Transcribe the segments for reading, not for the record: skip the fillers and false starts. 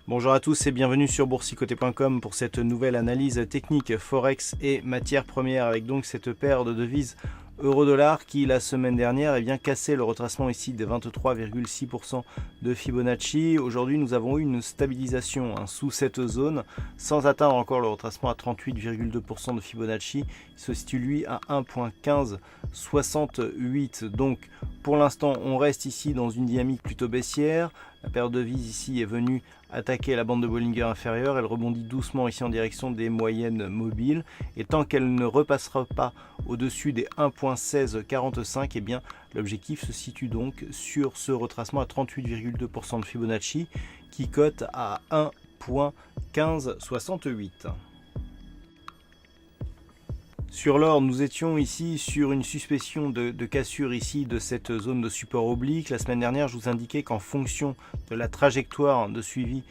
Bonjour à tous et bienvenue sur boursicoté.com pour cette nouvelle analyse technique Forex et matières premières avec donc cette paire de devises euro-dollar qui la semaine dernière cassé le retracement ici des 23,6% de Fibonacci. Aujourd'hui nous avons eu une stabilisation sous cette zone sans atteindre encore le retracement à 38,2% de Fibonacci. Il se situe lui à 1.1568. Donc pour l'instant on reste ici dans une dynamique plutôt baissière. La paire de devises ici est venue attaquer la bande de Bollinger inférieure. Elle rebondit doucement ici en direction des moyennes mobiles. Et tant qu'elle ne repassera pas au-dessus des 1.1645, eh bien l'objectif se situe donc sur ce retracement à 38,2% de Fibonacci qui cote à 1.1568. Sur l'or, nous étions ici sur une suspicion de cassure ici de cette zone de support oblique. La semaine dernière, je vous indiquais qu'en fonction de la trajectoire de suivi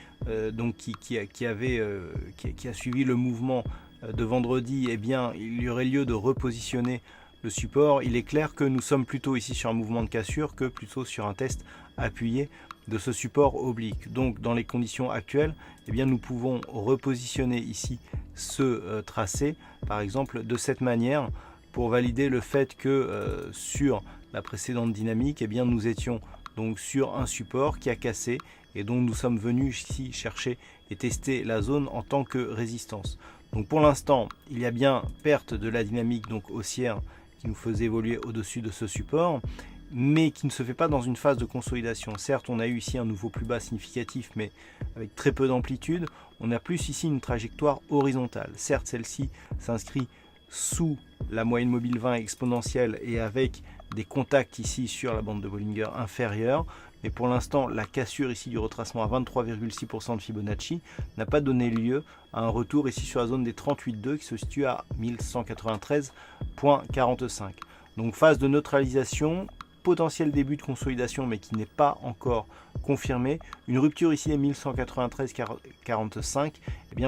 qui a suivi le mouvement de vendredi, eh bien, il y aurait lieu de repositionner le support. Il est clair que nous sommes plutôt ici sur un mouvement de cassure que plutôt sur un test appuyé de ce support oblique. Donc dans les conditions actuelles, eh bien, nous pouvons repositionner ici ce tracé par exemple de cette manière pour valider le fait que sur la précédente dynamique, eh bien, nous étions donc sur un support qui a cassé et donc nous sommes venus ici chercher et tester la zone en tant que résistance. Donc pour l'instant il y a bien perte de la dynamique donc haussière qui nous faisait évoluer au-dessus de ce support, mais qui ne se fait pas dans une phase de consolidation. Certes, on a eu ici un nouveau plus bas significatif, mais avec très peu d'amplitude. On a plus ici une trajectoire horizontale. Certes, celle-ci s'inscrit sous la moyenne mobile 20 exponentielle et avec des contacts ici sur la bande de Bollinger inférieure. Mais pour l'instant, la cassure ici du retracement à 23,6% de Fibonacci n'a pas donné lieu à un retour ici sur la zone des 38,2 qui se situe à 1193,45. Donc phase de neutralisation, potentiel début de consolidation mais qui n'est pas encore confirmé. Une rupture ici des 1193,45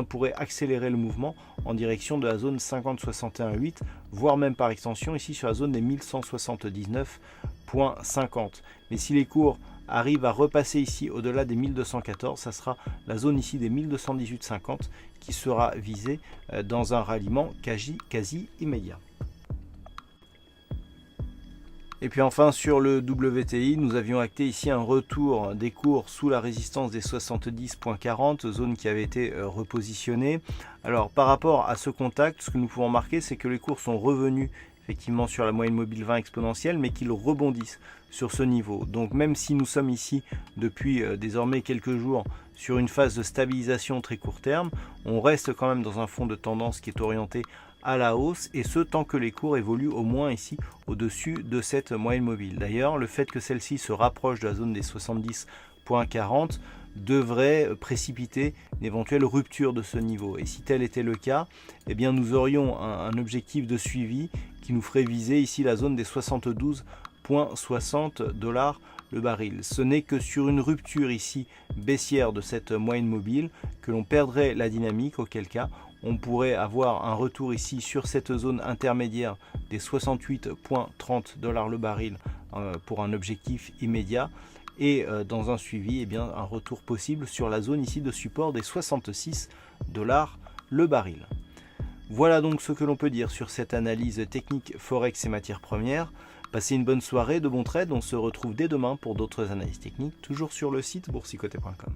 pourrait accélérer le mouvement en direction de la zone 50,61,8, voire même par extension ici sur la zone des 1179,50. Mais si les cours arrivent à repasser ici au-delà des 1214, ça sera la zone ici des 1218,50 qui sera visée dans un ralliement quasi immédiat. Et puis enfin sur le WTI, nous avions acté ici un retour des cours sous la résistance des 70,40, zone qui avait été repositionnée. Alors par rapport à ce contact, ce que nous pouvons remarquer, c'est que les cours sont revenus effectivement sur la moyenne mobile 20 exponentielle, mais qu'ils rebondissent sur ce niveau. Donc même si nous sommes ici depuis désormais quelques jours sur une phase de stabilisation très court terme, on reste quand même dans un fond de tendance qui est orienté à la hausse, et ce tant que les cours évoluent au moins ici au-dessus de cette moyenne mobile. D'ailleurs, le fait que celle-ci se rapproche de la zone des 70,40 devrait précipiter une éventuelle rupture de ce niveau. Et si tel était le cas, eh bien nous aurions un objectif de suivi qui nous ferait viser ici la zone des 72,60 $ le baril. Ce n'est que sur une rupture ici baissière de cette moyenne mobile que l'on perdrait la dynamique, auquel cas on pourrait avoir un retour ici sur cette zone intermédiaire des 68,30 $ le baril pour un objectif immédiat, et dans un suivi, un retour possible sur la zone ici de support des 66 $ le baril. Voilà donc ce que l'on peut dire sur cette analyse technique Forex et matières premières. Passez une bonne soirée, de bons trades, on se retrouve dès demain pour d'autres analyses techniques, toujours sur le site boursicoté.com.